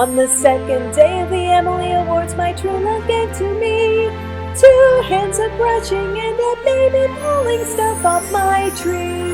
On the second day of the Emily Awards, my true love gave to me 2 hands of brushing and a baby pulling stuff off my tree.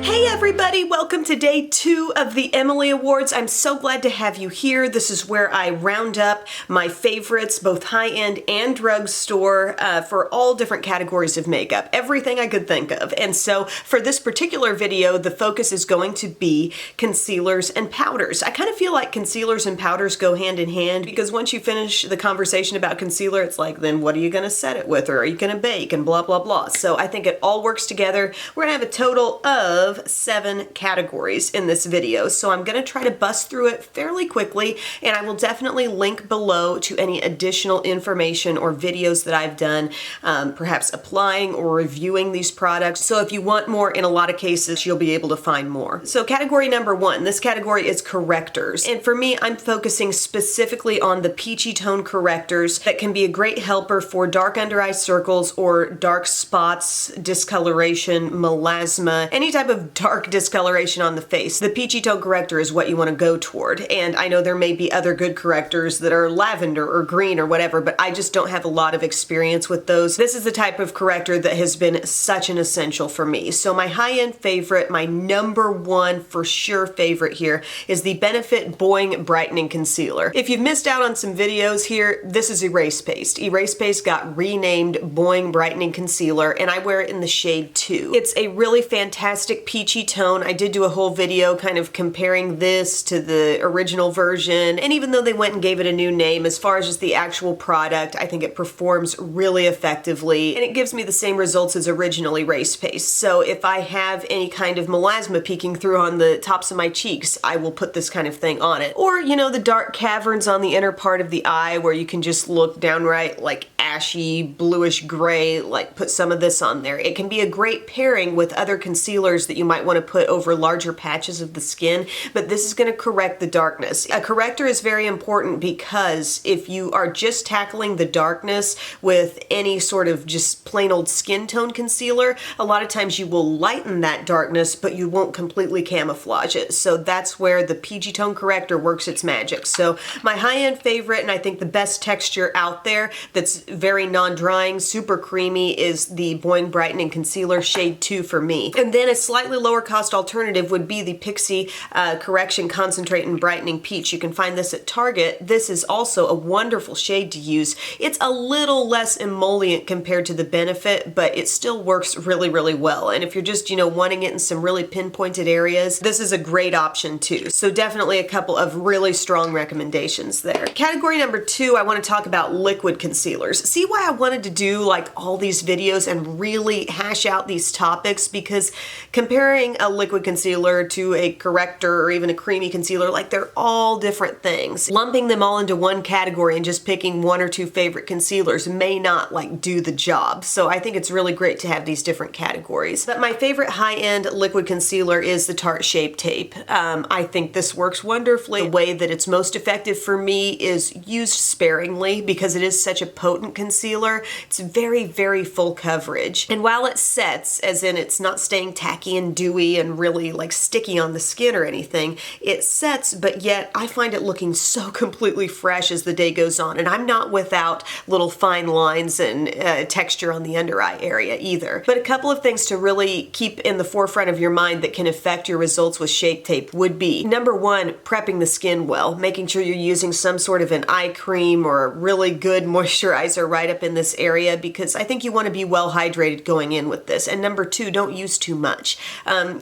Hey everybody, welcome to day 2 of the Emily Awards. I'm so glad to have you here. This is where I round up my favorites, both high-end and drugstore, for all different categories of makeup, everything I could think of. And so for this particular video, the focus is going to be concealers and powders. I kind of feel like concealers and powders go hand in hand because once you finish the conversation about concealer, it's like, then what are you going to set it with, or are you going to bake, and blah, blah, blah. So I think it all works together. We're going to have a total of 7 categories in this video, so I'm going to try to bust through it fairly quickly, and I will definitely link below to any additional information or videos that I've done, perhaps applying or reviewing these products. So if you want more, in a lot of cases, you'll be able to find more. So category number 1, this category is correctors, and for me, I'm focusing specifically on the peachy tone correctors that can be a great helper for dark under eye circles or dark spots, discoloration, melasma, any type of dark discoloration on the face. The peachy tone corrector is what you want to go toward, and I know there may be other good correctors that are lavender or green or whatever, but I just don't have a lot of experience with those. This is the type of corrector that has been such an essential for me. So my high-end favorite, my number 1 for sure favorite here, is the Benefit Boing Brightening Concealer. If you've missed out on some videos here, this is Erase Paste. Erase Paste got renamed Boing Brightening Concealer, and I wear it in the shade 2. It's a really fantastic peachy tone. I did do a whole video kind of comparing this to the original version, and even though they went and gave it a new name, as far as just the actual product, I think it performs really effectively, and it gives me the same results as original Erase Paste. So if I have any kind of melasma peeking through on the tops of my cheeks, I will put this kind of thing on it. Or, you know, the dark caverns on the inner part of the eye where you can just look downright like ashy, bluish gray, like put some of this on there. It can be a great pairing with other concealers that you might want to put over larger patches of the skin, but this is going to correct the darkness. A corrector is very important because if you are just tackling the darkness with any sort of just plain old skin tone concealer, a lot of times you will lighten that darkness, but you won't completely camouflage it. So that's where the peachy tone corrector works its magic. So my high-end favorite, and I think the best texture out there that's very non-drying, super creamy, is the Boing Brightening Concealer shade 2 for me. And then a slightly lower cost alternative would be the Pixie Correction Concentrate and Brightening Peach. You can find this at Target. This is also a wonderful shade to use. It's a little less emollient compared to the Benefit, but it still works really, really well. And if you're just, you know, wanting it in some really pinpointed areas, this is a great option too. So definitely a couple of really strong recommendations there. Category number 2, I want to talk about liquid concealers. See why I wanted to do like all these videos and really hash out these topics, because comparing a liquid concealer to a corrector or even a creamy concealer, like they're all different things. Lumping them all into one category and just picking 1 or 2 favorite concealers may not like do the job. So I think it's really great to have these different categories. But my favorite high-end liquid concealer is the Tarte Shape Tape. I think this works wonderfully. The way that it's most effective for me is used sparingly because it is such a potent concealer. It's very, very full coverage. And while it sets, as in it's not staying tacky and dewy and really like sticky on the skin or anything, it sets, but yet I find it looking so completely fresh as the day goes on. And I'm not without little fine lines and texture on the under eye area either. But a couple of things to really keep in the forefront of your mind that can affect your results with Shape Tape would be, number 1, prepping the skin well, making sure you're using some sort of an eye cream or a really good moisturizer right up in this area, because I think you want to be well hydrated going in with this. And number 2, don't use too much.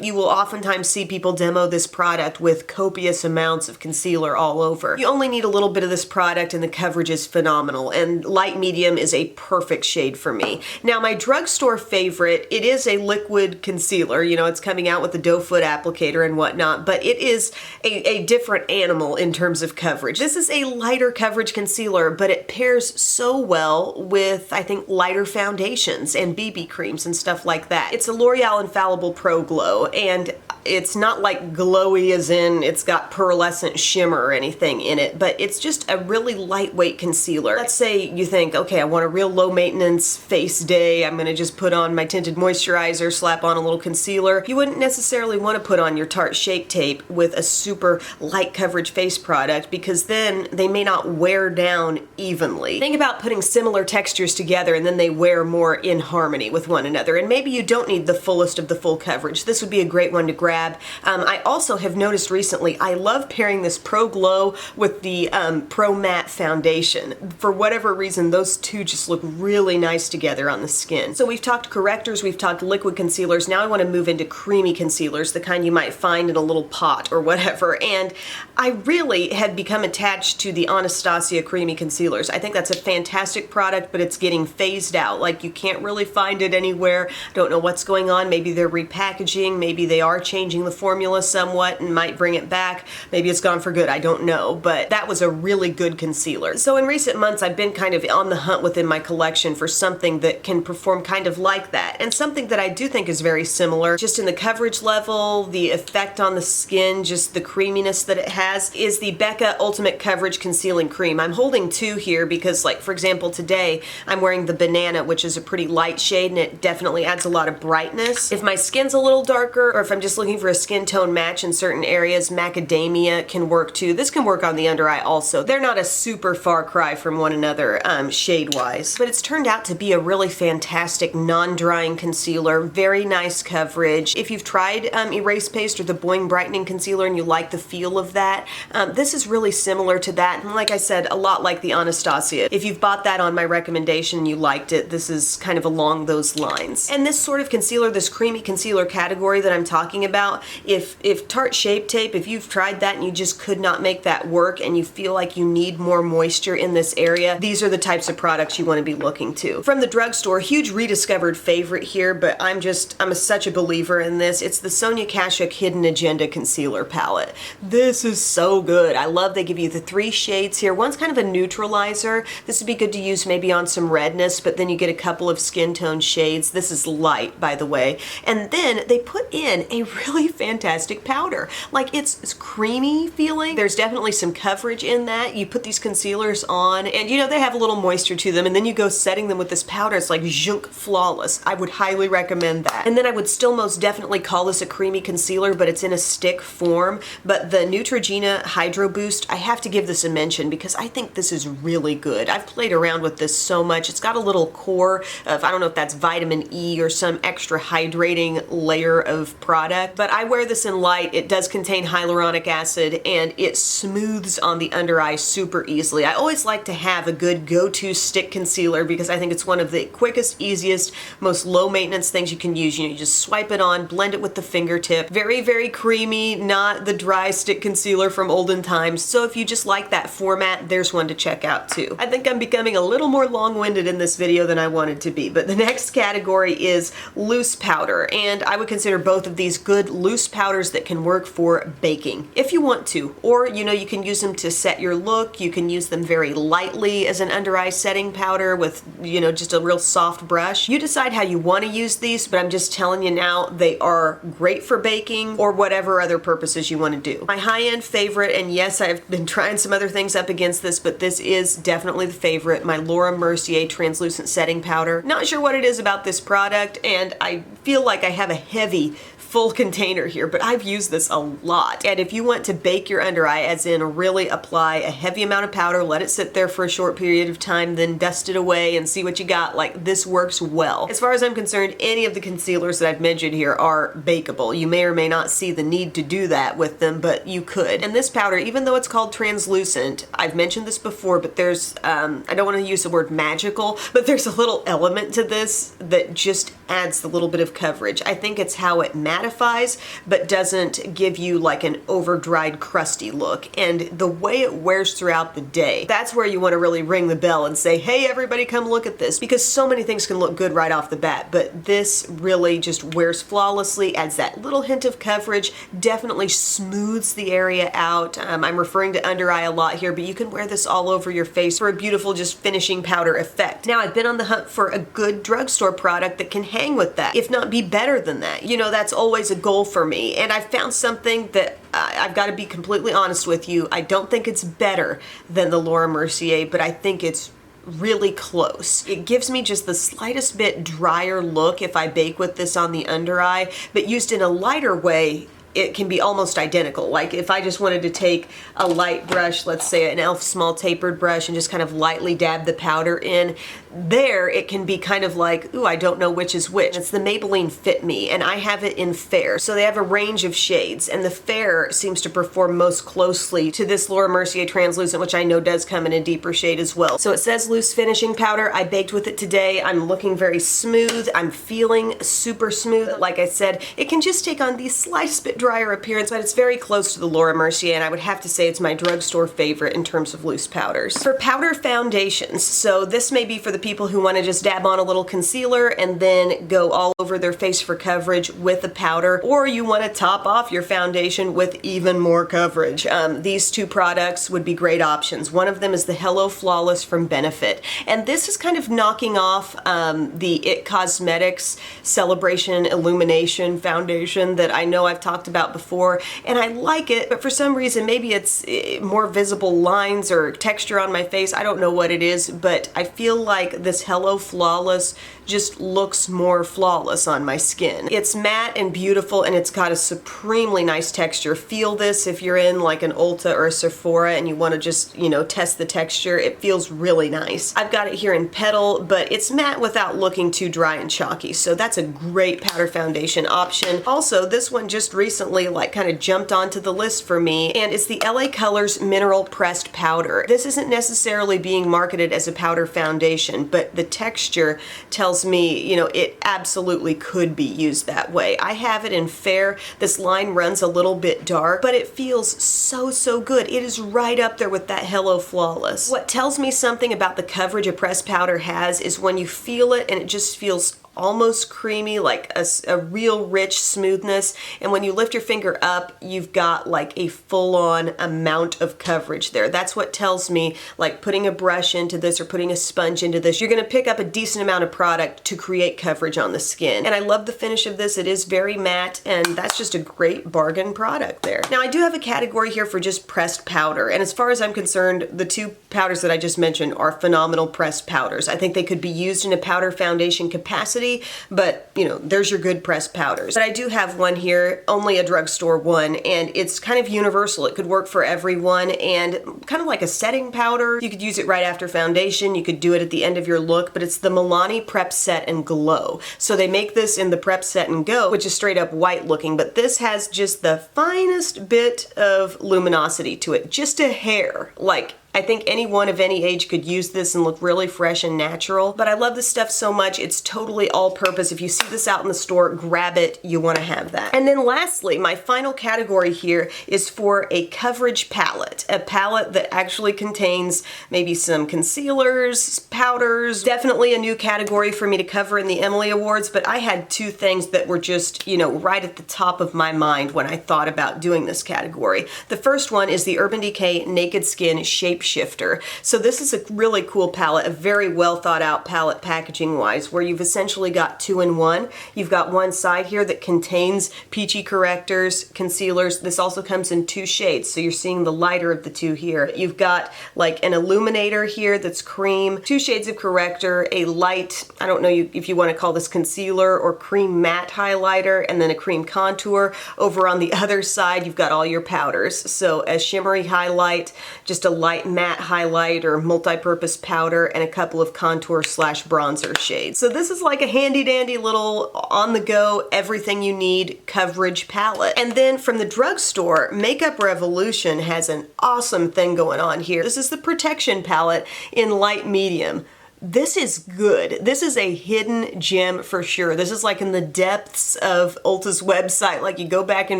You will oftentimes see people demo this product with copious amounts of concealer all over. You only need a little bit of this product and the coverage is phenomenal, and light medium is a perfect shade for me. Now my drugstore favorite, it is a liquid concealer. You know, it's coming out with the doe foot applicator and whatnot, but it is a different animal in terms of coverage. This is a lighter coverage concealer, but it pairs so well with, I think, lighter foundations and BB creams and stuff like that. It's a L'Oreal Infallible Pro Glow, and It's not like glowy as in it's got pearlescent shimmer or anything in it, but it's just a really lightweight concealer. Let's say you think, okay, I want a real low maintenance face day. I'm gonna just put on my tinted moisturizer, slap on a little concealer. You wouldn't necessarily want to put on your Tarte Shape Tape with a super light coverage face product because then they may not wear down evenly. Think about putting similar textures together and then they wear more in harmony with one another. And maybe you don't need the fullest of the full coverage. This would be a great one to grab. I also have noticed recently, I love pairing this Pro Glow with the Pro Matte Foundation. For whatever reason, those two just look really nice together on the skin. So we've talked correctors, we've talked liquid concealers. Now I want to move into creamy concealers, the kind you might find in a little pot or whatever. And I really had become attached to the Anastasia creamy concealers. I think that's a fantastic product, but it's getting phased out. Like, you can't really find it anywhere. Don't know what's going on. Maybe they're repackaging, maybe they are changing the formula somewhat and might bring it back. Maybe it's gone for good, I don't know, but that was a really good concealer. So in recent months, I've been kind of on the hunt within my collection for something that can perform kind of like that, and something that I do think is very similar, just in the coverage level, the effect on the skin, just the creaminess that it has, is the Becca Ultimate Coverage Concealing Cream. I'm holding two here because, like, for example, today I'm wearing the Banana, which is a pretty light shade and it definitely adds a lot of brightness. If my skin's a little darker, or if I'm just looking for a skin tone match in certain areas, Macadamia can work too. This can work on the under eye also. They're not a super far cry from one another shade-wise, but it's turned out to be a really fantastic non-drying concealer, very nice coverage. If you've tried Erase Paste or the Boing Brightening Concealer and you like the feel of that, this is really similar to that, and like I said, a lot like the Anastasia. If you've bought that on my recommendation and you liked it, this is kind of along those lines. And this sort of concealer, this creamy concealer category that I'm talking about, if Tarte Shape Tape, if you've tried that and you just could not make that work and you feel like you need more moisture in this area, these are the types of products you want to be looking to. From the drugstore, huge rediscovered favorite here, but I'm such a believer in this. It's the Sonia Kashuk Hidden Agenda Concealer Palette. This is so good. I love they give you the 3 shades here. One's kind of a neutralizer. This would be good to use maybe on some redness, but then you get a couple of skin tone shades. This is light, by the way. And then they put in a really fantastic powder. Like, it's creamy feeling. There's definitely some coverage in that. You put these concealers on and you know they have a little moisture to them, and then you go setting them with this powder. It's like zhunk flawless. I would highly recommend that. And then I would still most definitely call this a creamy concealer, but it's in a stick form. But the Neutrogena Hydro Boost, I have to give this a mention because I think this is really good. I've played around with this so much. It's got a little core of, I don't know if that's vitamin E or some extra hydrating layer of product, but I wear this in light. It does contain hyaluronic acid and it smooths on the under eye super easily. I always like to have a good go-to stick concealer because I think it's one of the quickest, easiest, most low maintenance things you can use. You know, you just swipe it on, blend it with the fingertip. Very, very creamy, not the dry stick concealer from olden times. So if you just like that format, there's one to check out too. I think I'm becoming a little more long-winded in this video than I wanted to be, but the next category is loose powder, and I would consider both of these good loose powders that can work for baking if you want to, or you know, you can use them to set your look. You can use them very lightly as an under eye setting powder with, you know, just a real soft brush. You decide how you want to use these, but I'm just telling you now, they are great for baking or whatever other purposes you want to do. My high-end favorite, and yes, I've been trying some other things up against this, but this is definitely the favorite, my Laura Mercier Translucent Setting Powder. Not sure what it is about this product, and I feel like I have a heavy full container here, but I've used this a lot. And if you want to bake your under eye, as in really apply a heavy amount of powder, let it sit there for a short period of time, then dust it away and see what you got, like, this works well. As far as I'm concerned, any of the concealers that I've mentioned here are bakeable. You may or may not see the need to do that with them, but you could. And this powder, even though it's called translucent, I've mentioned this before, but there's, I don't want to use the word magical, but there's a little element to this that just adds the little bit of coverage. I think it's how it mattifies, but doesn't give you like an over-dried, crusty look. And the way it wears throughout the day, that's where you want to really ring the bell and say, hey, everybody, come look at this. Because so many things can look good right off the bat, but this really just wears flawlessly, adds that little hint of coverage, definitely smooths the area out. I'm referring to under eye a lot here, but you can wear this all over your face for a beautiful, just finishing powder effect. Now, I've been on the hunt for a good drugstore product that can hang hang with that, if not be better than that. You know, that's always a goal for me. And I found something that I've got to be completely honest with you. I don't think it's better than the Laura Mercier, but I think it's really close. It gives me just the slightest bit drier look if I bake with this on the under eye, but used in a lighter way, it can be almost identical. Like if I just wanted to take a light brush, let's say an e.l.f. small tapered brush, and just kind of lightly dab the powder in, there it can be kind of like, ooh, I don't know which is which. It's the Maybelline Fit Me, and I have it in Fair. So they have a range of shades, and the Fair seems to perform most closely to this Laura Mercier Translucent, which I know does come in a deeper shade as well. So it says loose finishing powder. I baked with it today. I'm looking very smooth. I'm feeling super smooth. Like I said, it can just take on the slightest bit drier appearance, but it's very close to the Laura Mercier, and I would have to say it's my drugstore favorite in terms of loose powders. For powder foundations, so this may be for the people who want to just dab on a little concealer and then go all over their face for coverage with the powder, or you want to top off your foundation with even more coverage. These two products would be great options. One of them is the Hello Flawless from Benefit, and this is kind of knocking off the IT Cosmetics Celebration Illumination Foundation that I know I've talked about before, and I like it, but for some reason, maybe it's more visible lines or texture on my face. I don't know what it is, but I feel like this Hello Flawless just looks more flawless on my skin. It's matte and beautiful, and it's got a supremely nice texture. Feel this if you're in like an Ulta or a Sephora and you want to just, you know, test the texture. It feels really nice. I've got it here in Petal, but it's matte without looking too dry and chalky, so that's a great powder foundation option. Also, this one just recently like kind of jumped onto the list for me, and it's the LA Colors Mineral Pressed Powder. This isn't necessarily being marketed as a powder foundation, but the texture tells me, you know, it absolutely could be used that way. I have it in Fair. This line runs a little bit dark, but it feels so good. It is right up there with that Hello Flawless. What tells me something about the coverage a pressed powder has is when you feel it and it just feels almost creamy, like a real rich smoothness, and when you lift your finger up, you've got like a full-on amount of coverage there. That's what tells me, like putting a brush into this or putting a sponge into this, you're gonna pick up a decent amount of product to create coverage on the skin. And I love the finish of this. It is very matte, and that's just a great bargain product there. Now I do have a category here for just pressed powder, and as far as I'm concerned, the two powders that I just mentioned are phenomenal pressed powders. I think they could be used in a powder foundation capacity, but you know, there's your good pressed powders. But I do have one here, only a drugstore one, and it's kind of universal. It could work for everyone, and kind of like a setting powder. You could use it right after foundation. You could do it at the end of your look, but it's the Milani Prep Set and Glow. So they make this in the Prep Set and Go, which is straight up white looking, but this has just the finest bit of luminosity to it, just a hair. Like, I think anyone of any age could use this and look really fresh and natural, but I love this stuff so much. It's totally all-purpose. If you see this out in the store, grab it. You want to have that. And then lastly, my final category here is for a coverage palette, a palette that actually contains maybe some concealers, powders, definitely a new category for me to cover in the Emily Awards, but I had two things that were just, you know, right at the top of my mind when I thought about doing this category. The first one is the Urban Decay Naked Skin Shape Shifter. So this is a really cool palette, a very well thought out palette packaging wise, where you've essentially got 2-in-1. You've got one side here that contains peachy correctors, concealers. This also comes in two shades, so you're seeing the lighter of the two here. You've got like an illuminator here that's cream, two shades of corrector, a light, I don't know if you want to call this concealer or cream matte highlighter, and then a cream contour. Over on the other side, you've got all your powders. So a shimmery highlight, just a light matte highlight or multi-purpose powder, and a couple of contour / bronzer shades. So this is like a handy dandy little on-the-go, everything you need coverage palette. And then from the drugstore, Makeup Revolution has an awesome thing going on here. This is the Protection palette in light medium. This is good. This is a hidden gem for sure. This is like in the depths of Ulta's website. Like you go back and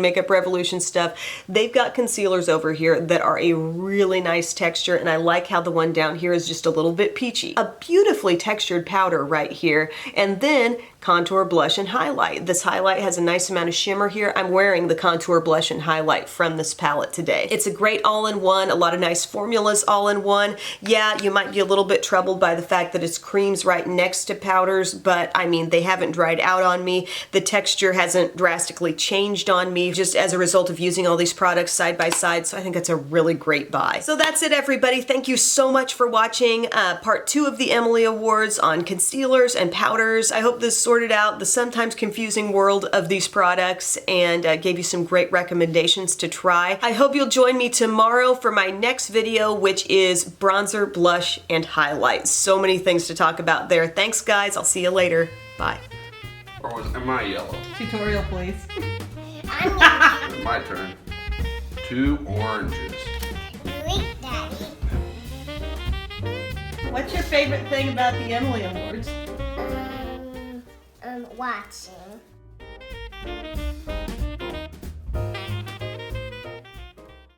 Makeup Revolution stuff, they've got concealers over here that are a really nice texture, and I like how the one down here is just a little bit peachy. A beautifully textured powder right here, and then contour, blush, and highlight. This highlight has a nice amount of shimmer here. I'm wearing the contour, blush, and highlight from this palette today. It's a great all-in-one, a lot of nice formulas all-in-one. Yeah, you might be a little bit troubled by the fact that it's creams right next to powders, but I mean, they haven't dried out on me. The texture hasn't drastically changed on me just as a result of using all these products side by side, so I think that's a really great buy. So that's it, everybody. Thank you so much for watching part 2 of the Emily Awards on concealers and powders. I hope this sorted out the sometimes confusing world of these products and gave you some great recommendations to try. I hope you'll join me tomorrow for my next video, which is bronzer, blush, and highlights. So many things to talk about there. Thanks, guys. I'll see you later. Bye. Or am I yellow? Tutorial, please. My turn. 2 oranges. Daddy. What's your favorite thing about the Emily Awards? Watching.